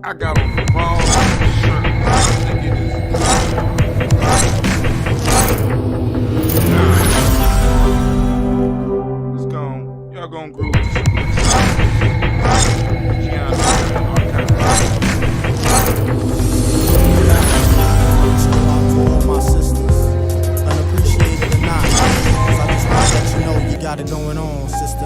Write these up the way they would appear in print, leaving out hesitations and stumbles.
I got on the wrong shirt. I think it is. It's gone. Y'all gonna groove to some good stuff. My sisters, unappreciated or not, 'cause I just wanna let you know you got it going on, sister.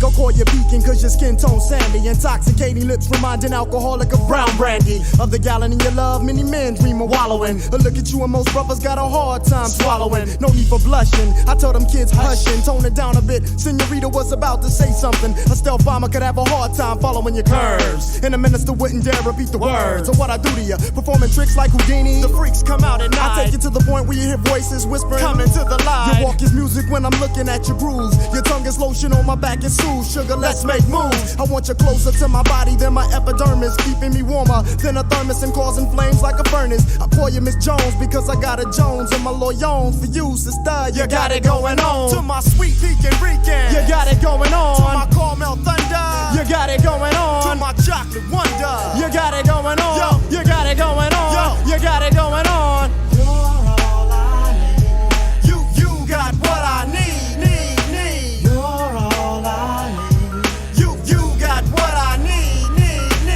Go call you beacon cause your skin tone sandy. Intoxicating lips reminding alcoholic of brown brandy. Of the gallon in your love, many men dream of wallowing. But look at you and most brothers got a hard time swallowing. No need for blushing, I told them kids hushing. Tone it down a bit, Senorita was about to say something. A stealth bomber could have a hard time following your curves. And a minister wouldn't dare repeat the words of what I do to you. Performing tricks like Houdini, the freaks come out at night. I take you to the point where you hear voices whispering, coming to the light. Your walk is music when I'm looking at your grooves. Your tongue is lotion on my back, it's soothe. Sugar, let's make moves. I want you closer to my body than my epidermis, keeping me warmer than a thermos and causing flames like a furnace. I call you Miss Jones because I got a Jones and my loyons for you, sister. You got it going on. To my sweet pecan Rican, you got it going on. To my caramel thunder, you got it going on. To my chocolate wonder, you got it going on. Yo, you got it going on. Yo, you got it going on. You're all I need. You got what I need.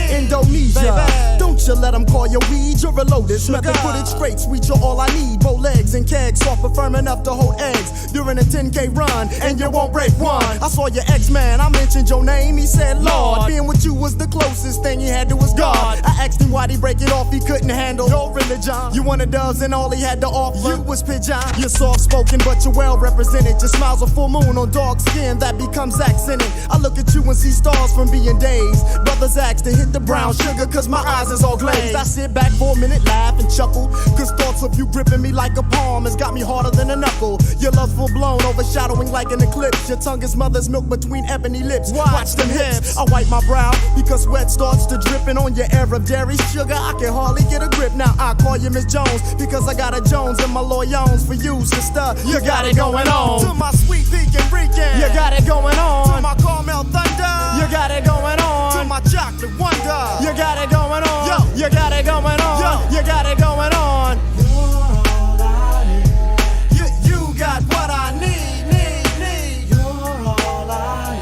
Indonesia. Don't you let them call you weed, you're a lotus. Method put it straight, sweet, you're all I need. Bow legs and kegs, soft but firm enough to hold eggs. During a 10K run, and you won't break one. I saw your ex-man, I mentioned your name, he said Lord. Being with you was the closest thing he had to his God. I asked him why'd he break it off, he couldn't handle your religion. You wanted doves and all he had to offer you was pigeon. You're soft-spoken but you're well represented. Your smile's a full moon on dark skin that becomes accented. I look at you and see stars from being dazed. Brothers ask to hit the brown sugar cause my eyes is all glazed. I sit back for a minute, laugh and chuckle, cause thoughts of you gripping me like a palm has got me harder than a knuckle. Your love's full blown, overshadowing like an eclipse. Your tongue is mother's milk between ebony lips. Watch them hips. I wipe my brow because sweat starts to dripping on your air of dairy sugar. I can hardly get a grip. Now I call you Miss Jones because I got a Jones and my loyons for you, sister. You got it going on. To my sweet pecan Rican, you got it going on. To my caramel thunder, you got it going on. To my chocolate wonder, you got it going on. Yo, you got it going on. Yo, you got it going on. You're all I need. You got what I need. You're all I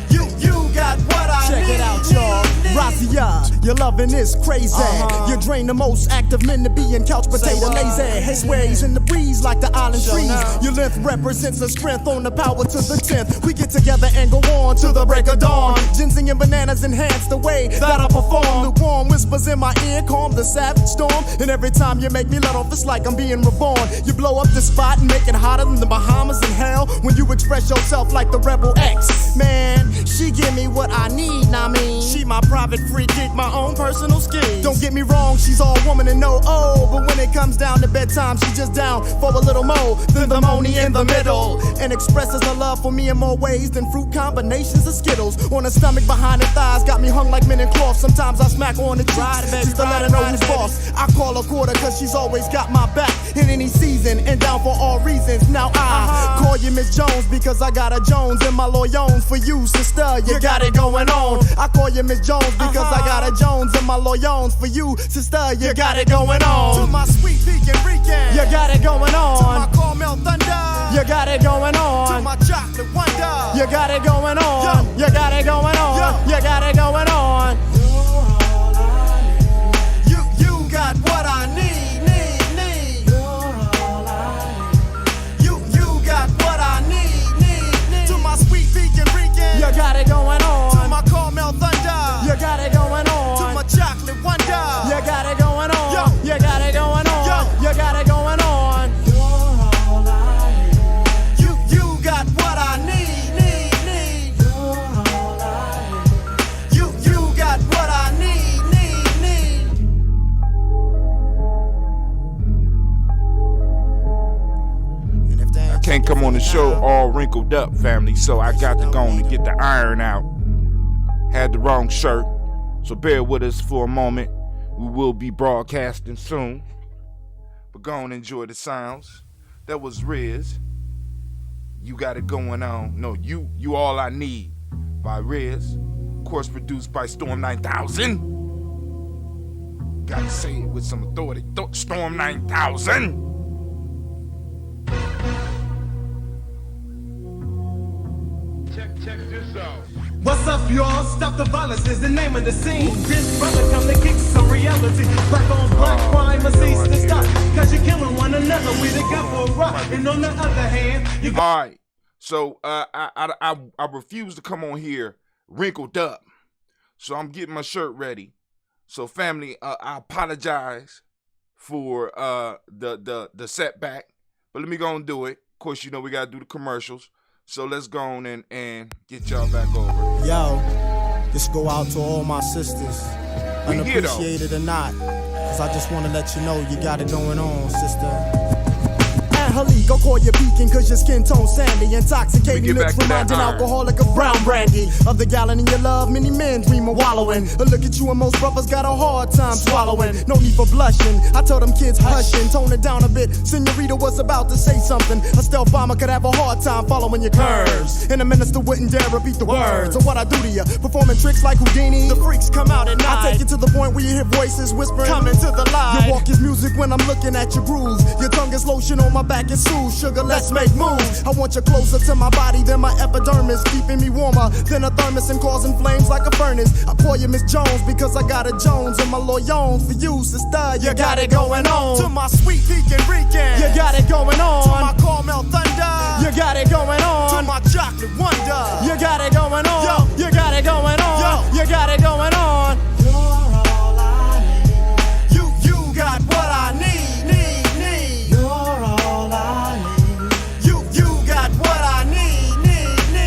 need. You got what I need. Check it out, y'all. Razia, your loving is crazy. You drain the most active men to be in couch potato lazy. His ways in the breeze like the island trees. Your length represents a strength on the power to the 10th. We get together and go on to the break of dawn. Ginseng and bananas enhance the way that I perform. Lukewarm whispers in my ear calm the savage storm. And every time you make me let off, it's like I'm being reborn. You blow up the spot and make it hotter than the Bahamas in hell. When you express yourself like the Rebel X. Man, she give me what I need, nah mean. She my private free geek, my own personal skills. Don't get me wrong, she's all woman and no oh. But when it comes down to bedtime, she's just down for a little more than the money in the middle. And expresses her love for me in more ways than fruit combinations of Skittles. On her stomach, behind her thighs, got me hung like men in cloth. Sometimes I smack her on the cheeks just to let her know who's boss. I call her quarter cause she's always got my back in any season and down for all reasons. Now I call you Miss Jones because I got a Jones and my loyons for you, sister. You got it going on. I call you Miss Jones because I got a Jones and my loyons for you, sister. You got it going on. To my sweet pecan Rican, you got it going on. To my caramel thunder, you got it going on. To my chocolate wonder, you got it going on. Yo, you got it going on. Yo, you got it going on. You're all I need. You got what I need. You're all I need. You got what I need. To my sweet pecan Rican, you got it going on. To my caramel thunder, you got it going on. To my chocolate wonder, you got it going on. Yo, you got it going on. Yo, you got it going on. You're all I need. You got what I need. You're all I need. You got what I need. I can't come on the show all wrinkled up, family, so I got to go on to get the iron out. Had the wrong shirt, so bear with us for a moment. We will be broadcasting soon, but go on and enjoy the sounds. That was Riz. You got it going on. No, you all I need by Riz. course, produced by Storm 9000. Gotta say it with some authority. Storm 9000. Check this out. What's up, y'all? Stop the violence is the name of the scene. This brother come to kick some reality. Black on black crime must cease to stop. Cause you're killing one another. We the gun for a rock. And on the other hand, you all right. So I refuse to come on here wrinkled up. So I'm getting my shirt ready. So family, I apologize for the setback. But let me go and do it. Of course, you know we gotta do the commercials. So let's go on and get y'all back over. Yo, this go out to all my sisters, We here, though. unappreciated or not, cause I just wanna let you know you got it going on, sister. Halik, I'll call you beacon cause your skin tone sandy. Intoxicating lips reminding alcoholic of brown brandy. Of the gallon in your love, many men dream of wallowing. But look at you and most brothers got a hard time swallowing. No need for blushing, I tell them kids hushing. Tone it down a bit, Senorita was about to say something. A stealth bomber could have a hard time following your curves. And a minister wouldn't dare repeat the words of what I do to you. Performing tricks like Houdini, the freaks come out at night. I take you to the point where you hear voices whispering, coming to the light. Your walk is music when I'm looking at your grooves. Your tongue is lotion on my back. It's soothe, sugar, let's make moves. I want you closer to my body than my epidermis, keeping me warmer than a thermos and causing flames like a furnace. I call you Miss Jones because I got a Jones and my loyons for you, sister. You got it going on. To my sweet Pekin Rican, you got it going on. To my caramel thunder, you got it going on. To my chocolate wonder, you got it going on. Yo, you got it going on. Yo, you got it going on. You're all I need. You got what I need.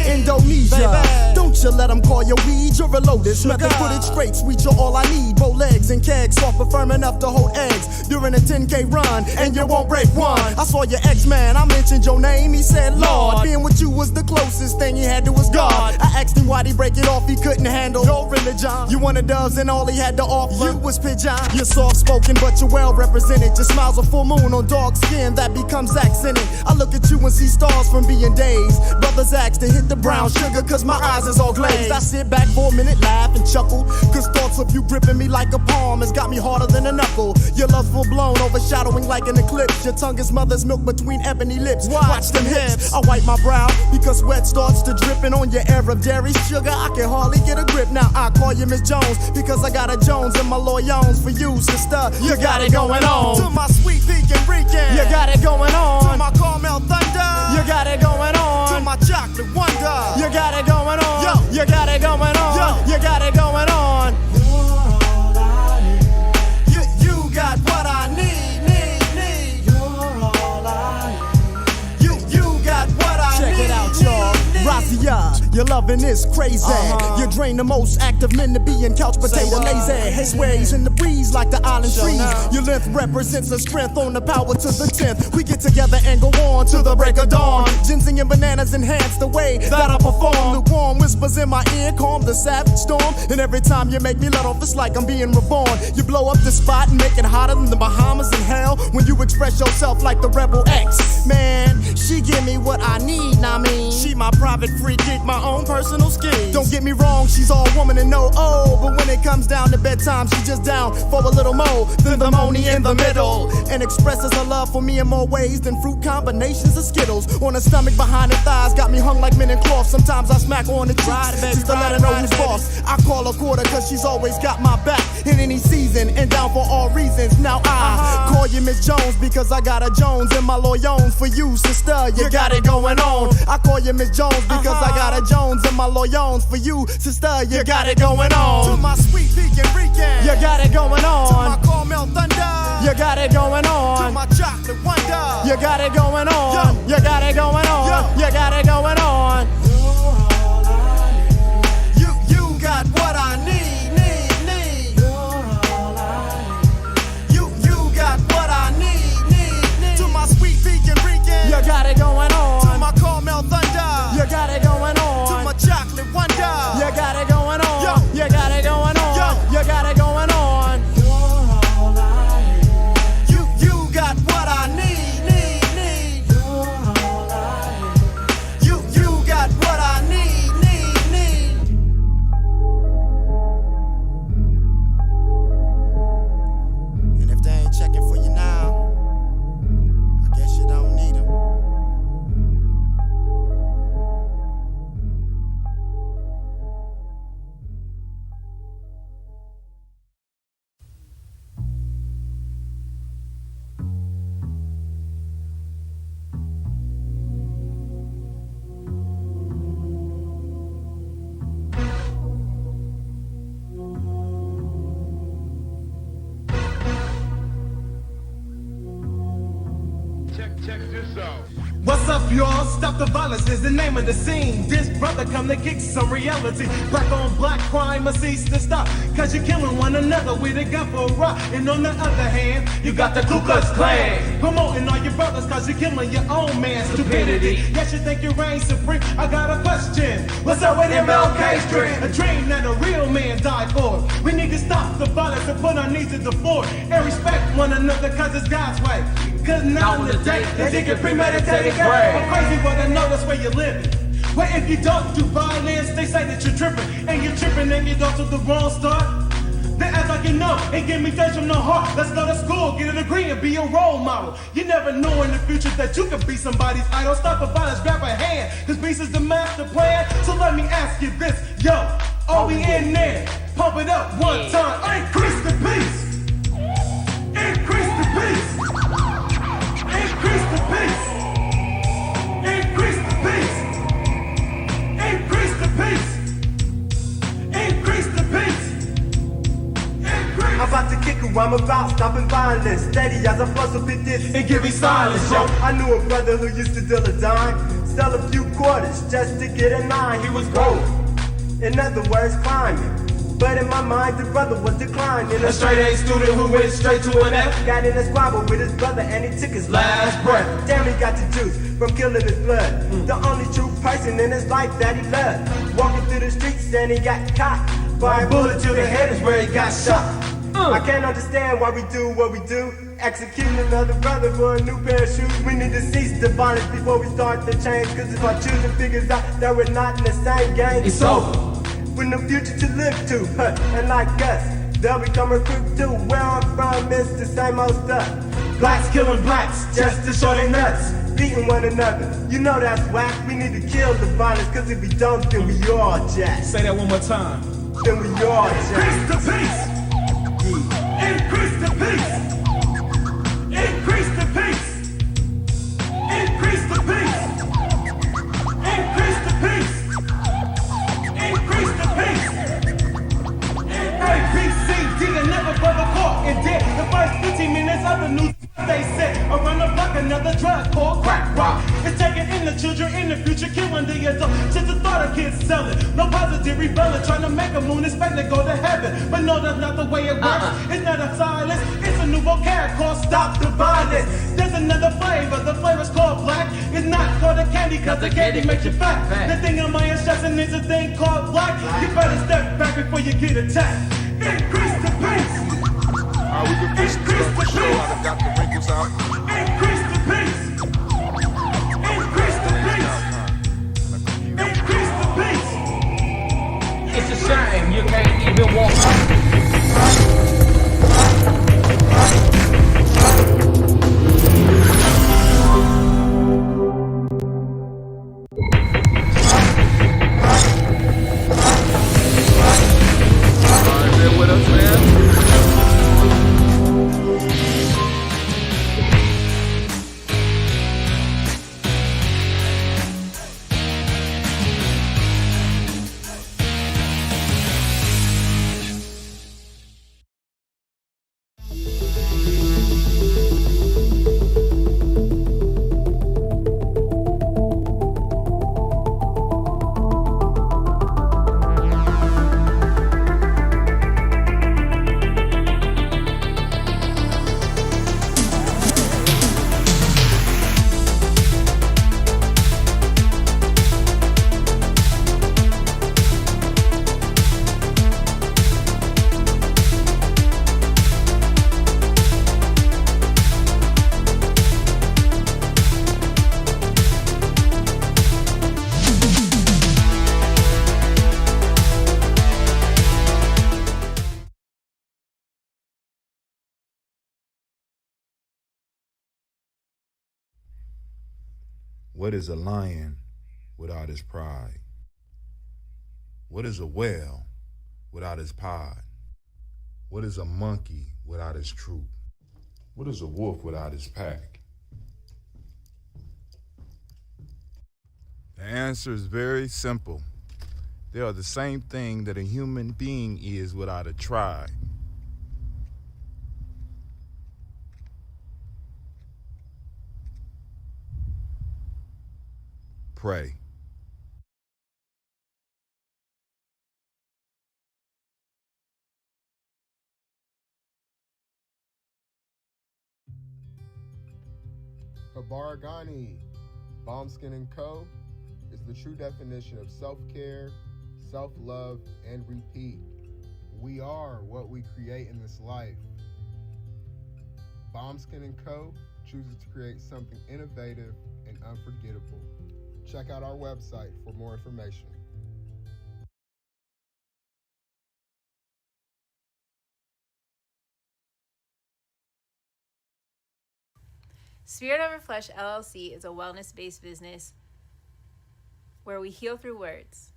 Indonesia. Don't you let them call you weed, you're a lotus. Method footage straight, sweet, you're all I need. Bow legs and kegs, soft but firm enough to hold eggs. During a 10K run, and you won't break one. I saw your ex-man, I mentioned your name, he said Lord. Being with you was the closest thing he had to his God. I asked him why'd he break it off, he couldn't handle your religion. You wanted doves and all he had to offer you was pigeon. You're soft-spoken but you're well-represented. Your smile's a full moon on dark skin that becomes accented. I look at you and see stars from being dazed. Brothers ask to hit the brown sugar cause my eyes is all glazed. I sit back for a minute, laugh and chuckle, cause thoughts of you gripping me like a palm has got me harder than a knuckle. Your love full blown, overshadowing like an eclipse. Your tongue is mother's milk between ebony lips. Watch them hips. I wipe my brow because sweat starts to dripping on your Arab dairy sugar. I can hardly get a grip. Now I call you Miss Jones because I got a Jones and my loyons for you, sister. You got it going on. To my sweet Pekin Rican, you got it going on. To my caramel thunder, you got it going on. To my chocolate wonder, you got it going on. Yo, you got it going on. Yo, you got it going on. You're all I need. You got what I need. You're all I need. You got what I need. Check it out, y'all. Razia, your loving is crazy. You drain the most active men to be in couch potato lazy. His ways in the breeze like the island trees. Your length represents the strength on the power to the 10th. We get together and go on to the break of dawn. Ginseng and bananas enhance the way that I perform. Lukewarm whispers in my ear calm the savage storm. And every time you make me let off, it's like I'm being reborn. You blow up the spot and make it hotter than the Bahamas in hell. When you express yourself like the Rebel X. Man, she give me what I need, I mean. She my private free gig, my own personal scheme. Don't get me wrong, she's all woman and no oh. But when it comes down to bedtime, she's just down for a little more than the money in the middle. And expresses her love for me in more ways than fruit combinations of Skittles. On her stomach, behind her thighs, got me hung like men in cloth. Sometimes I smack on the cheeks just to let her know who's boss. I call her quarter cause she's always got my back in any season and down for all reasons. Now I call you Miss Jones because I got a Jones and my loyons for you, sister. You got it going on. I call you Miss Jones because I got a Jones and my loyons for you, sister. You got it going on. To my sweet Pekin Rican, you got it going on. To my caramel thunder, you got it going on. To my chocolate wonder, you got it going on. Yo, you got it going on. Yo, you got it going on. You got what I need. You're all I need. You got what I need. To my sweet Pekin Rican, you got it going on. To my caramel thunder, you got it going on. To my chocolate wonder, you got it going on. Yo, you got it going on. Yo, you got it going on. You're all I need. You got what I need. You're all I need. You up, y'all. Stop the violence is the name of the scene. This brother come to kick some reality. Black on black crime must cease to stop. Cause you're killing one another with a gun for a rock. And on the other hand, you got the Ku Klux Klan promoting all your brothers cause you're killing your own man. Stupidity. Yes, you think you reign supreme. I got a question. What's up with MLK's dream? A dream that a real man died for. We need to stop the violence and put our needs to the floor. And respect one another cause it's God's way. Cause now in the day, they think it's premeditated. I'm crazy but I know that's where you're living. Well, if you don't do violence, they say that you're tripping. And you're tripping and you're off to the wrong start. They act like you know, and give me touch from the heart. Let's go to school, get a degree, and be a role model. You never know in the future that you could be somebody's idol. Stop the violence, grab a hand, cause peace is the master plan. So let me ask you this, yo, are we in there? Pump it up one time, increase the peace. Increase the peace. Increase the peace. Increase the peace. Increase the peace. Increase the peace. I'm about to kick who I'm about, stopping violence. Steady as I bust up in this and give me silence, yo. I knew a brother who used to deal a dime, sell a few quarters just to get a nine. He was broke, in other words, climbing. But in my mind, the brother was declining. A straight A student who went straight to an F. Got in a squabble with his brother and he took his last breath. Damn, he got the juice from killing his blood. The only true person in his life that he loved. Walking through the streets and he got caught. By a bullet to the head is where he got shot. I can't understand why we do what we do. Executing another brother for a new pair of shoes. We need to cease the violence before we start to change. Cause if our children figures out that we're not in the same game, it's over. With no future to live to, and like us, they'll become a crew too. Where I'm from, it's the same old stuff. Blacks killing blacks, just to show they nuts. Beating one another, you know that's whack. We need to kill the violence, cause if we don't, then we all jack. Say that one more time. Then we all jack. Increase the peace. Increase the peace. Increase the peace. Increase the peace. Increase the peace. Increase the peace. A, B, C, D, another brother caught and dead. The first 15 minutes of the news they said around the block another drug called crack rock. It's taking in the children in the future, killing the adults. Just the thought of kids selling. No positive rebelling, trying to make a moon, expect to go to heaven. But no, that's not the way it works. It's not a silence, it's a new vocab called stop the violence. There's another flavor, the flavor's called black. It's not called a candy, cause the candy makes you fat. The thing on my stressing is a thing called black. You better step back before you get attacked. Increase the pace. We can finish the show. I done got the wrinkles out. Increase the pace. Increase the pace. Increase the pace. It's a shame you can't even walk. What is a lion without his pride? What is a whale without his pod? What is a monkey without his troop? What is a wolf without his pack? The answer is very simple. They are the same thing that a human being is without a tribe. pray. Habaragani, Bombskin & Co. is the true definition of self-care, self-love, and repeat. We are what we create in this life. Bombskin & Co. chooses to create something innovative and unforgettable. Check out our website for more information. Spirit Over Flesh LLC is a wellness-based business where we heal through words.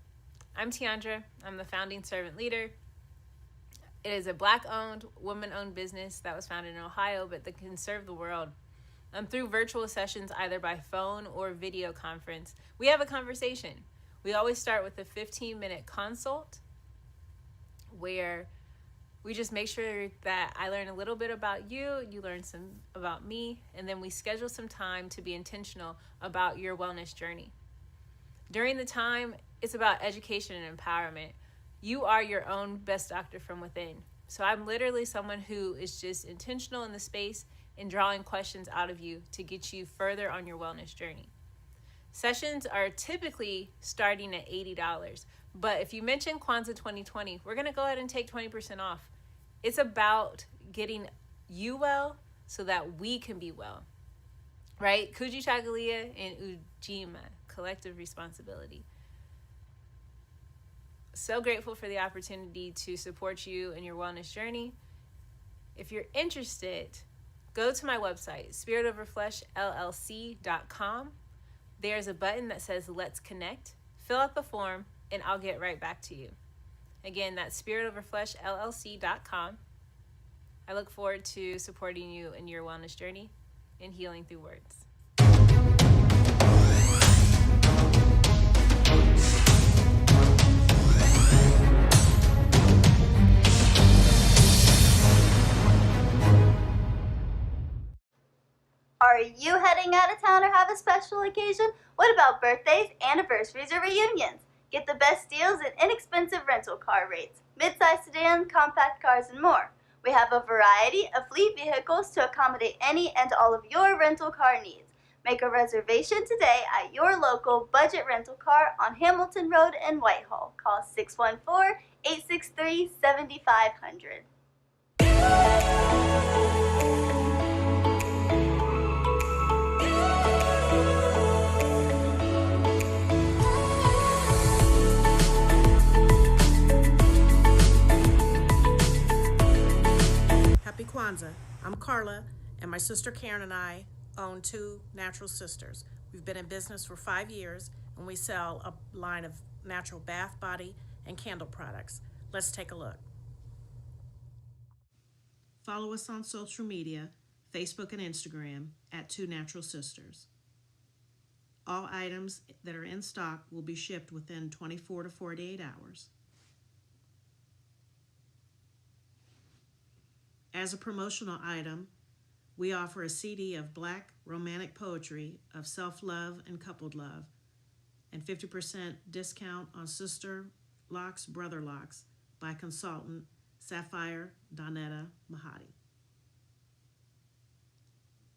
I'm Tiandra. I'm the founding servant leader. It is a Black-owned, woman-owned business that was founded in Ohio, but that can serve the world. Through virtual sessions, either by phone or video conference, we have a conversation. We always start with a 15-minute consult where we just make sure that I learn a little bit about you, you learn some about me, and then we schedule some time to be intentional about your wellness journey. During the time, it's about education and empowerment. You are your own best doctor from within. So I'm literally someone who is just intentional in the space and drawing questions out of you to get you further on your wellness journey. Sessions are typically starting at $80, but if you mention Kwanzaa 2020, we're gonna go ahead and take 20% off. It's about getting you well so that we can be well, right? Kujichagulia and Ujima, collective responsibility. So grateful for the opportunity to support you in your wellness journey. If you're interested, go to my website, spiritoverfleshllc.com. There's a button that says Let's Connect. Fill out the form and I'll get right back to you. Again, that's spiritoverfleshllc.com. I look forward to supporting you in your wellness journey and healing through words. Are you heading out of town or have a special occasion? What about birthdays, anniversaries, or reunions? Get the best deals and inexpensive rental car rates, mid-size sedans, compact cars, and more. We have a variety of fleet vehicles to accommodate any and all of your rental car needs. Make a reservation today at your local budget rental car on Hamilton Road in Whitehall. Call 614-863-7500. Happy Kwanzaa. I'm Carla, and my sister Karen and I own Two Natural Sisters. We've been in business for 5 years, and we sell a line of natural bath, body, and candle products. Let's take a look. Follow us on social media, Facebook and Instagram, at Two Natural Sisters. All items that are in stock will be shipped within 24 to 48 hours. As a promotional item, we offer a CD of Black romantic poetry of self-love and coupled love, and 50% discount on Sister Locks, Brother Locks by consultant Sapphire Donetta Mahadi.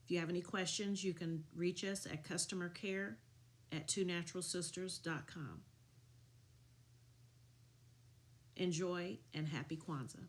If you have any questions, you can reach us at customercare@twonaturalsisters.com. Enjoy and happy Kwanzaa.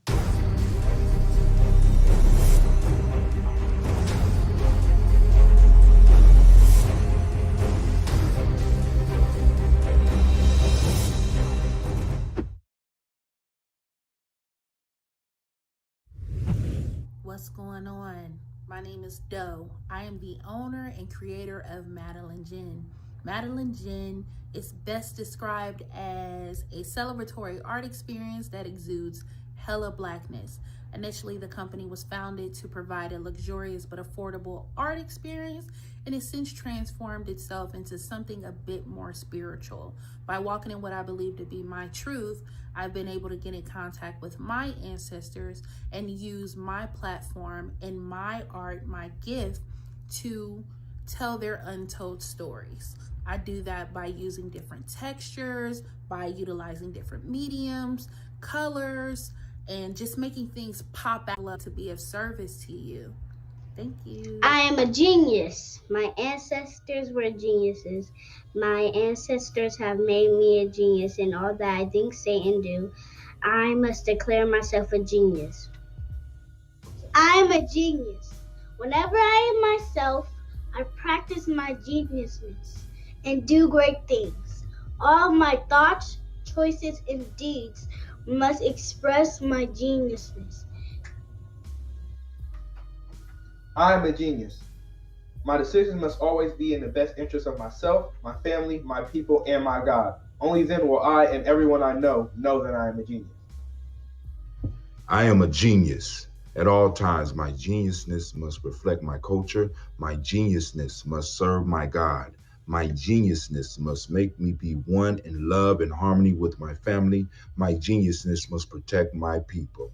What's going on? My name is Doe. I am the owner and creator of Madeline Gin. Madeline Gin is best described as a celebratory art experience that exudes hella blackness. Initially, the company was founded to provide a luxurious but affordable art experience, and it's since transformed itself into something a bit more spiritual. By walking in what I believe to be my truth, I've been able to get in contact with my ancestors and use my platform and my art, my gift, to tell their untold stories. I do that by using different textures, by utilizing different mediums, colors, and just making things pop out to be of service to you. Thank you. I am a genius. My ancestors were geniuses. My ancestors have made me a genius in all that I think, say, and do. I must declare myself a genius. I am a genius. Whenever I am myself, I practice my geniusness and do great things. All my thoughts, choices, and deeds must express my geniusness. I am a genius. My decisions must always be in the best interest of myself, my family, my people, and my God. Only then will I and everyone I know that I am a genius. I am a genius. At all times, my geniusness must reflect my culture. My geniusness must serve my God. My geniusness must make me be one in love and harmony with my family. My geniusness must protect my people.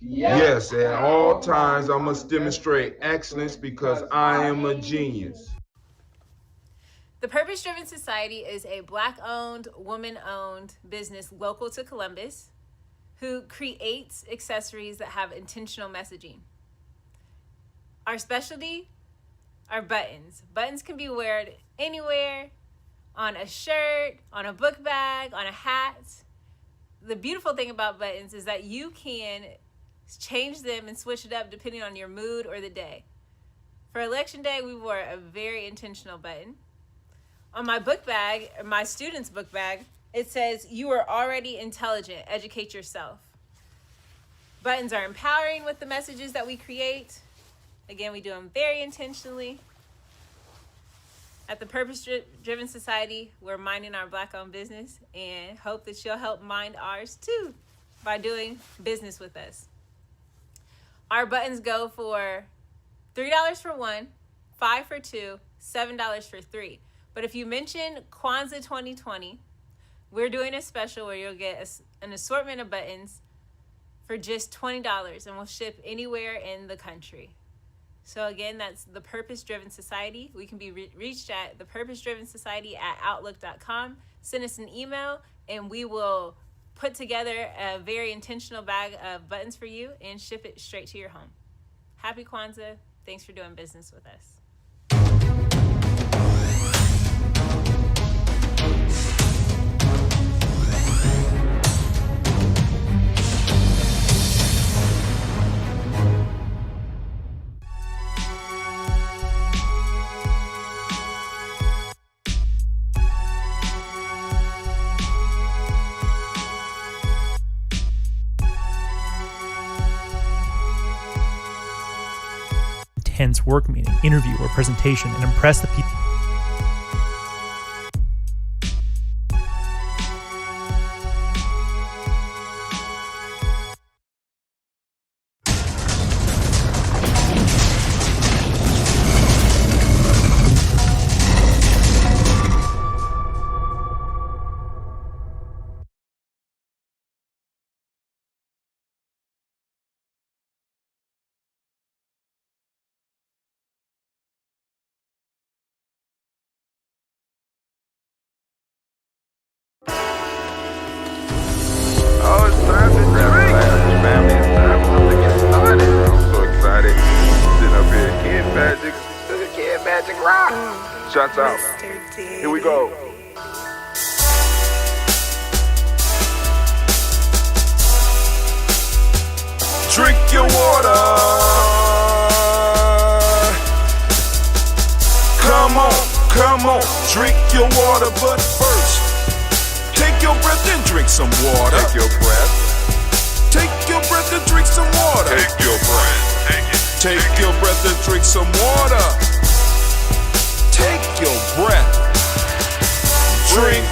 Yes, at all times I must demonstrate excellence because I am a genius. The Purpose Driven Society is a Black-owned, woman-owned business local to Columbus who creates accessories that have intentional messaging. Our specialty are buttons. Buttons can be worn anywhere, on a shirt, on a book bag, on a hat. The beautiful thing about buttons is that you can change them and switch it up depending on your mood or the day. For election day, we wore a very intentional button. On my book bag, my student's book bag, it says, "You are already intelligent, educate yourself." Buttons are empowering with the messages that we create. Again, we do them very intentionally. At the Purpose Driven Society, we're minding our Black-owned business and hope that you'll help mind ours too by doing business with us. Our buttons go for $3 for one, $5 for two, $7 for three. But if you mention Kwanzaa 2020, we're doing a special where you'll get an assortment of buttons for just $20 and we'll ship anywhere in the country. So again, that's the Purpose Driven Society. We can be reached at thepurposedrivensociety@outlook.com. Send us an email and we will put together a very intentional bag of buttons for you and ship it straight to your home. Happy Kwanzaa. Thanks for doing business with us. Intense work meeting, interview, or presentation and impress the people. Oh, it's time to drink. Family, it's time for us to get started. I'm so excited. Sitting up here, Kid Magic Rock. Shots out. Here we go. Drink your water. Come on, drink your water, but first, take your breath and drink some water. Take your breath. Take your breath and drink some water. Take your breath. Take your breath and drink some water. Take your breath. Drink.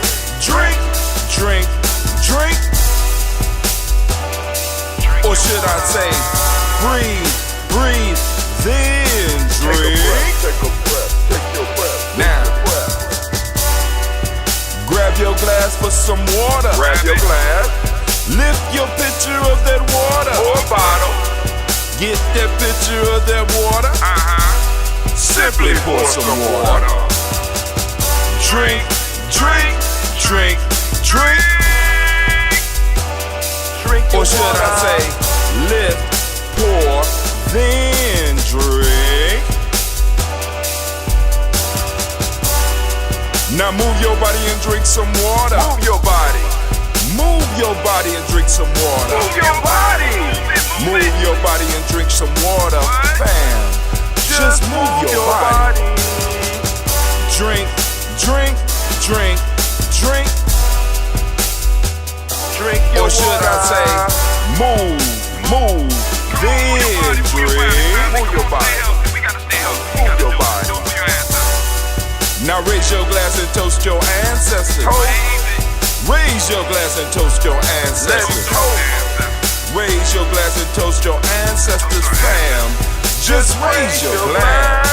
Or should I say, breathe, then drink. Take a breath. Now, grab your glass for some water. Grab your glass. Lift your pitcher of that water. Or bottle. Get that pitcher of that water. Simply pour some water. drink, drink, drink, drink. Or should I say, lift, pour, then drink. Now move your body and drink some water. Move your body. Move your body and drink some water. Move your body. Move your body and drink some water. Bam. Just move your body. Drink, drink, drink, drink. Drink your or should water. I say, move, then drink. Move your body. We gotta stay healthy. Move your body. Now raise your glass and toast your ancestors. Raise your glass and toast your ancestors. Raise your glass and toast your ancestors, fam. Just raise your glass.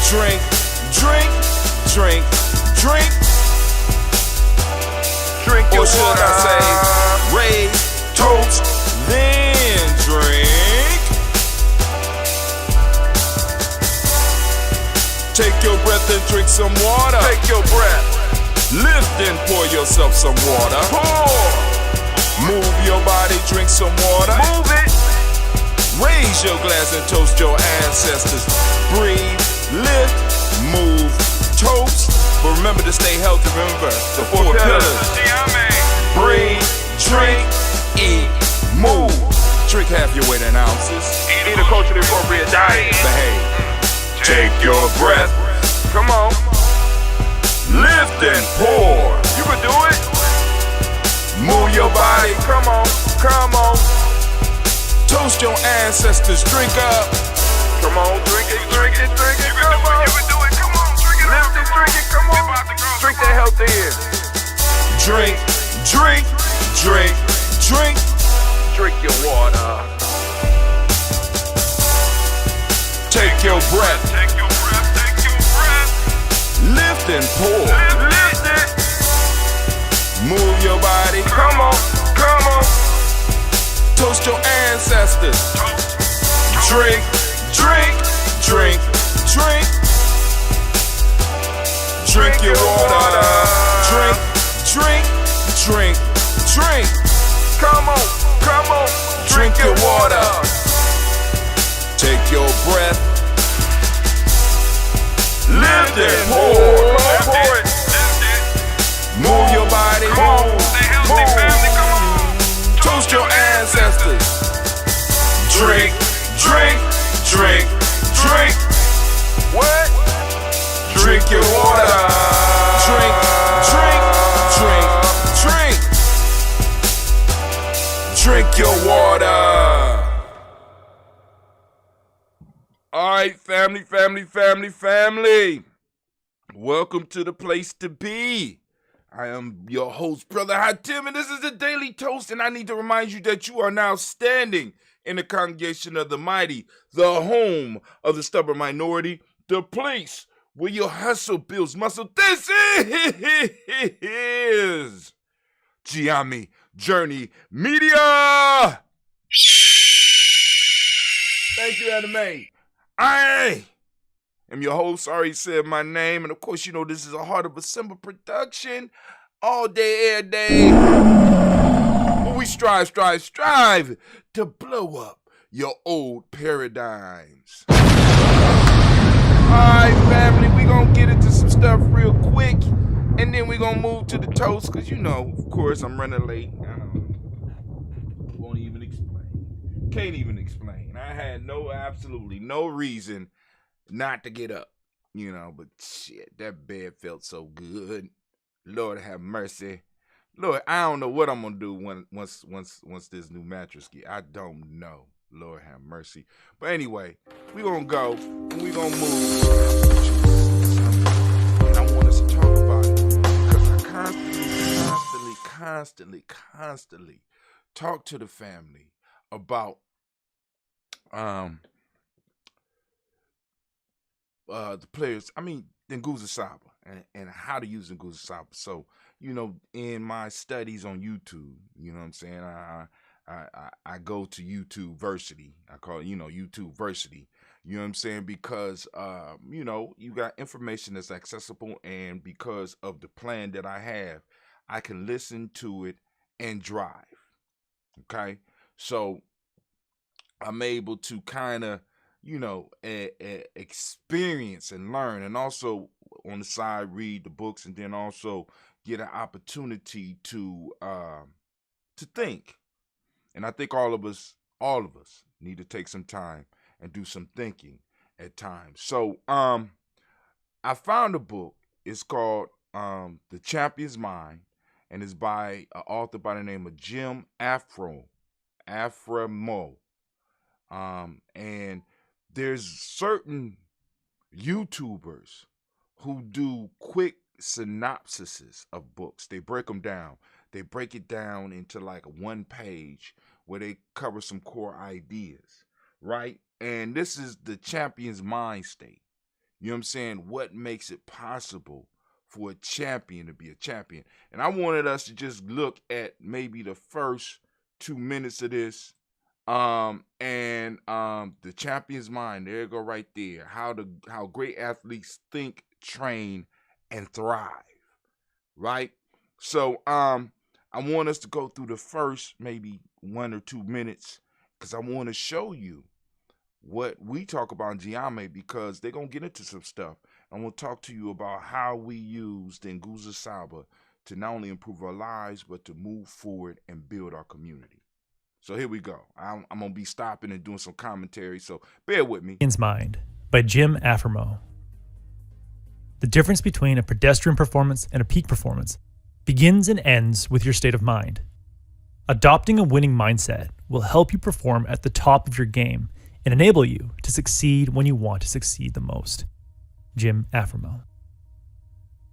Drink, drink, drink, drink. Drink your or should water. I say, raise, toast, then drink. Take your breath and drink some water. Take your breath. Lift and pour yourself some water. Pour. Move your body, drink some water. Move it. Raise your glass and toast your ancestors. Breathe, lift, move, toast. But remember to stay healthy. Remember the four pillars. Breathe, drink, eat, move. Drink half your weight in ounces. Eat a culturally appropriate diet. Behave. Take your breath. Come on. Lift and pour. You can do it. Move your body. Come on. Come on. Toast your ancestors. Drink up. Come on. Drink it. Drink it. Drink it. Come on. You can do it. Come on. Drink it. Lift it. Drink it. Come on. Drink that health in. Drink, drink, drink, drink. Drink your water. Take your breath. Take your breath. Take your breath. Lift and pour. Lift it. Move your body. Come on. Come on. Toast your ancestors. Drink, drink, drink, drink. Drink your water. Drink, drink, drink, drink. Come on. Come on. Drink your water. Take your breath. Lift and pour. Pour it. Move your body. Come on. Stay healthy, family. Come on. Toast your ancestors. Drink, drink, drink, drink. What? Drink your water. Drink, drink, drink, drink. Drink your water. All right, family, family, family, family. Welcome to the place to be. I am your host, Brother Hatim, and this is the Daily Toast, and I need to remind you that you are now standing in the congregation of the mighty, the home of the stubborn minority, the place where your hustle builds muscle. This is GNJMedia. Thank you, Anime. I am your host. Already said my name, and of course, you know this is a Heart of December production. All day, every day. But we strive to blow up your old paradigms. Alright, family, we gonna get into some stuff real quick, and then we gonna move to the toast, because you know, of course, I'm running late. I won't even explain. Can't even explain. I had absolutely no reason not to get up, you know, but shit, that bed felt so good. Lord have mercy. Lord, I don't know what I'm gonna do once this new mattress get. I don't know. Lord have mercy. But anyway, we gonna go and we gonna move. And I want us to talk about it because I constantly talk to the family about the players. I mean, Nguza Saba and how to use Nguza Saba. So, you know, in my studies on YouTube, you know what I'm saying, I go to YouTube Versity. I call it, you know, YouTube Versity. You know what I'm saying? Because, you got information that's accessible, and because of the plan that I have, I can listen to it and drive. Okay. So I'm able to kind of, experience and learn, and also on the side read the books, and then also get an opportunity to think. And I think all of us need to take some time and do some thinking at times. So I found a book. It's called The Champion's Mind, and it's by an author by the name of Jim Afremo. And there's certain YouTubers who do quick synopsises of books. They break them down. They break it down into like a one page where they cover some core ideas, right? And this is the champion's mind state. You know what I'm saying? What makes it possible for a champion to be a champion? And I wanted us to just look at maybe the first 2 minutes of this. The champion's mind, there you go right there. How great athletes think, train, and thrive. Right? So I want us to go through the first maybe 1 or 2 minutes, because I want to show you what we talk about in GNJMedia, because they're going to get into some stuff. I want to talk to you about how we use the Nguza Saba to not only improve our lives, but to move forward and build our community. So here we go. I'm going to be stopping and doing some commentary, so bear with me. Mind by Jim Afremo. The difference between a pedestrian performance and a peak performance begins and ends with your state of mind. Adopting a winning mindset will help you perform at the top of your game and enable you to succeed when you want to succeed the most. Jim Afremo.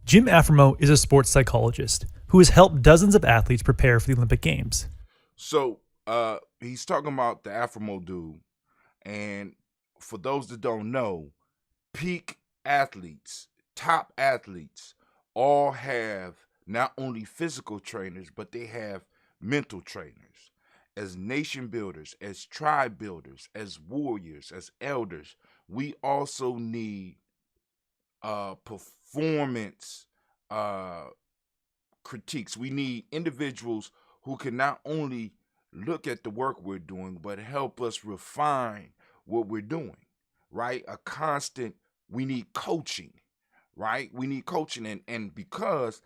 Jim Afremo is a sports psychologist who has helped dozens of athletes prepare for the Olympic Games. So he's talking about the Afremo dude. And for those that don't know, peak athletes, top athletes, all have not only physical trainers, but they have mental trainers. As nation builders, as tribe builders, as warriors, as elders, we also need performance critiques. We need individuals who can not only look at the work we're doing, but help us refine what we're doing, right? We need coaching, right? We need coaching. And because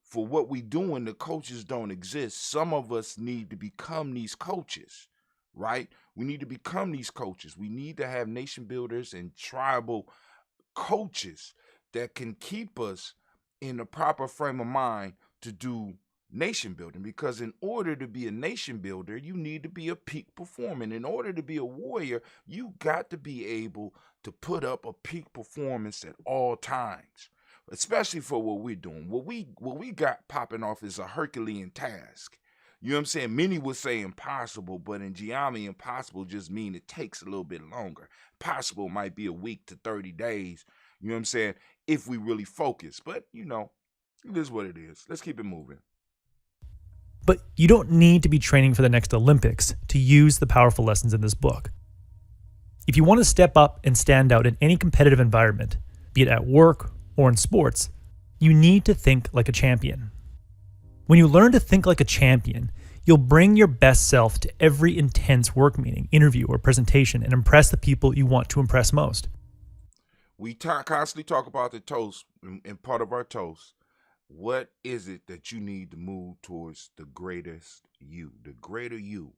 for what we doing, the coaches don't exist, some of us need to become these coaches, right? We need to become these coaches. We need to have nation builders and tribal coaches that can keep us in the proper frame of mind to do nation building, because in order to be a nation builder, you need to be a peak performer. In order to be a warrior, you got to be able to put up a peak performance at all times, especially for what we're doing. What we got popping off is a Herculean task. You know what I'm saying? Many would say impossible, but in GNJMedia, impossible just mean it takes a little bit longer. Possible might be a week to 30 days, you know what I'm saying, if we really focus. But, it is what it is. Let's keep it moving. But you don't need to be training for the next Olympics to use the powerful lessons in this book. If you want to step up and stand out in any competitive environment, be it at work or in sports, you need to think like a champion. When you learn to think like a champion, you'll bring your best self to every intense work meeting, interview, or presentation and impress the people you want to impress most. We constantly talk about the toast, and part of our toast. What is it that you need to move towards the greatest you, the greater you,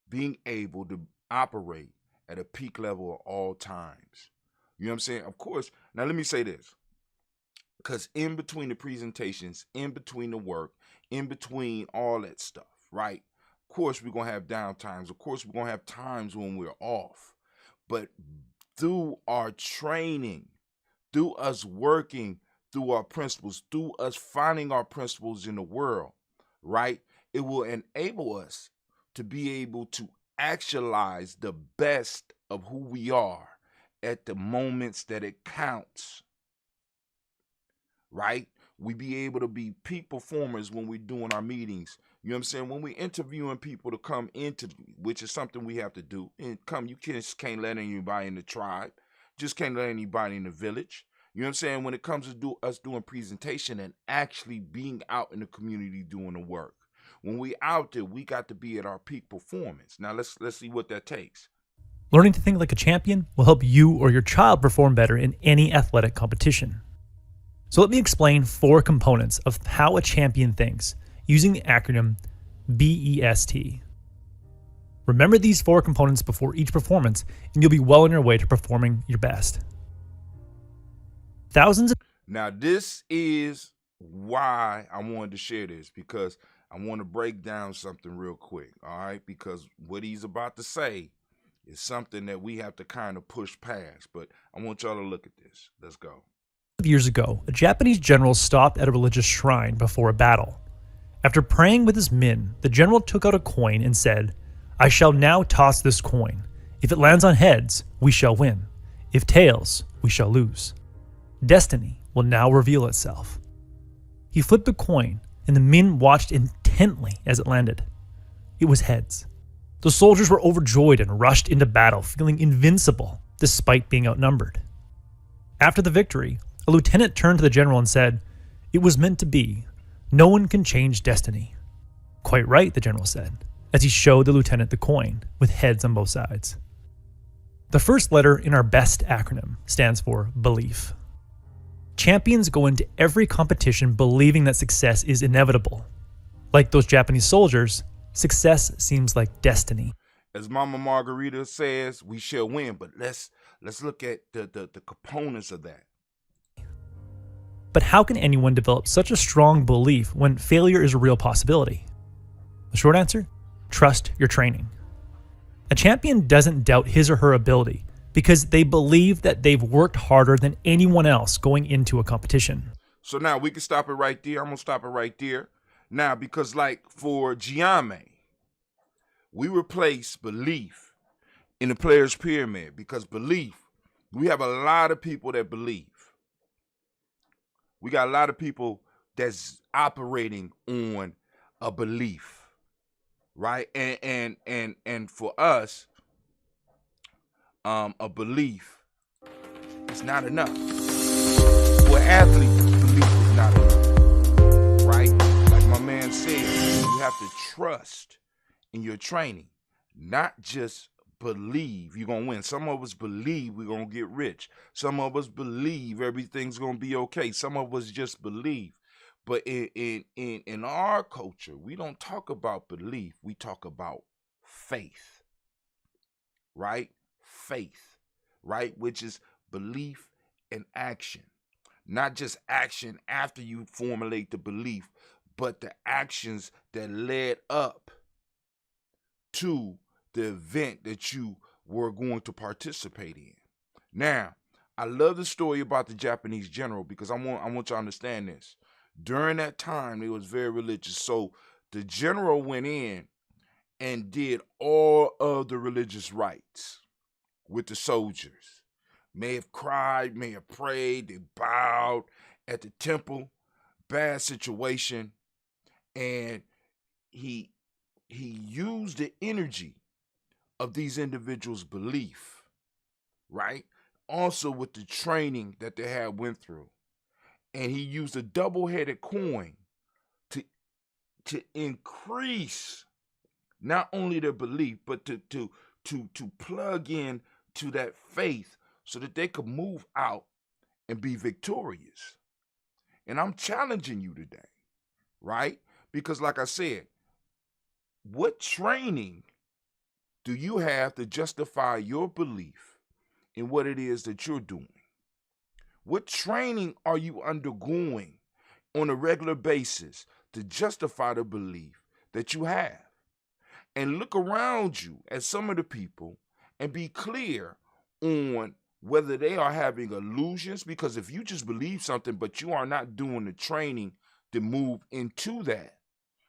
being able to operate at a peak level at all times? You know what I'm saying? Of course, now let me say this, because in between the presentations, in between the work, in between all that stuff, right? Of course, we're going to have down times. Of course, we're going to have times when we're off. But through our training, through us working, through our principles, through us finding our principles in the world, right? It will enable us to be able to actualize the best of who we are at the moments that it counts, right? We be able to be peak performers when we're doing our meetings. You know what I'm saying? When we're interviewing people to come into, which is something we have to do. And you just can't let anybody in the tribe. Just can't let anybody in the village. You know what I'm saying? When it comes to us doing presentation and actually being out in the community doing the work. When we out there, we got to be at our peak performance. Now let's see what that takes. Learning to think like a champion will help you or your child perform better in any athletic competition. So let me explain 4 components of how a champion thinks using the acronym BEST. Remember these 4 components before each performance, and you'll be well on your way to performing your best. Now this is why I wanted to share this, because I want to break down something real quick, all right? Because what he's about to say is something that we have to kind of push past, but I want y'all to look at this. Let's go. Years ago, a Japanese general stopped at a religious shrine before a battle. After praying with his men, the general took out a coin and said, "I shall now toss this coin. If it lands on heads, we shall win. If tails, we shall lose. Destiny will now reveal itself." He flipped the coin, and the men watched intently as it landed. It was heads. The soldiers were overjoyed and rushed into battle, feeling invincible despite being outnumbered. After the victory, a lieutenant turned to the general and said, "It was meant to be. No one can change destiny." "Quite right," the general said, as he showed the lieutenant the coin with heads on both sides. The first letter in our BEST acronym stands for belief. Champions go into every competition believing that success is inevitable. Like those Japanese soldiers, success seems like destiny. As Mama Margarita says, we shall win, but let's look at the components of that. But how can anyone develop such a strong belief when failure is a real possibility? The short answer? Trust your training. A champion doesn't doubt his or her ability because they believe that they've worked harder than anyone else going into a competition. So now we can stop it right there. I'm going to stop it right there. Now, because like for Ujima, we replace belief in the player's pyramid, because belief, we have a lot of people that believe. We got a lot of people that's operating on a belief, right? And for us, a belief is not enough. For an athlete, belief is not enough, right? Like my man said, you have to trust in your training, not just believe you're going to win. Some of us believe we're going to get rich. Some of us believe everything's going to be okay. Some of us just believe. But in our culture, we don't talk about belief. We talk about faith, right? Faith, right? Which is belief and action. Not just action after you formulate the belief, but the actions that led up to the event that you were going to participate in. Now, I love the story about the Japanese general because I want you to understand this. During that time, it was very religious. So the general went in and did all of the religious rites with the soldiers. May have cried, may have prayed, they bowed at the temple. Bad situation. And he used the energy of these individuals' belief, right? Also with the training that they had went through. And he used a double-headed coin to increase not only their belief, but to plug in to that faith so that they could move out and be victorious. And I'm challenging you today, right? Because like I said, what training do you have to justify your belief in what it is that you're doing? What training are you undergoing on a regular basis to justify the belief that you have? And look around you at some of the people and be clear on whether they are having illusions, because if you just believe something but you are not doing the training to move into that,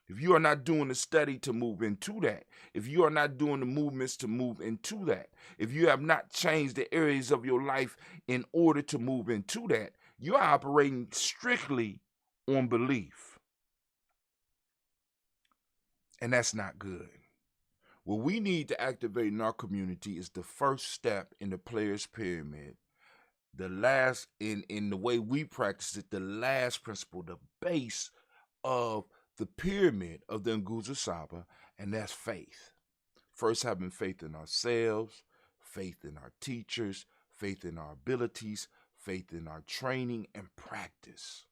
if you are not doing the study to move into that, if you are not doing the movements to move into that, if you have not changed the areas of your life in order to move into that, you're operating strictly on belief. And that's not good. What we need to activate in our community is the first step in the player's pyramid. The last, in the way we practice it, the last principle, the base of the pyramid of the Nguzo Saba, and that's faith. First, having faith in ourselves, faith in our teachers, faith in our abilities, faith in our training and practice.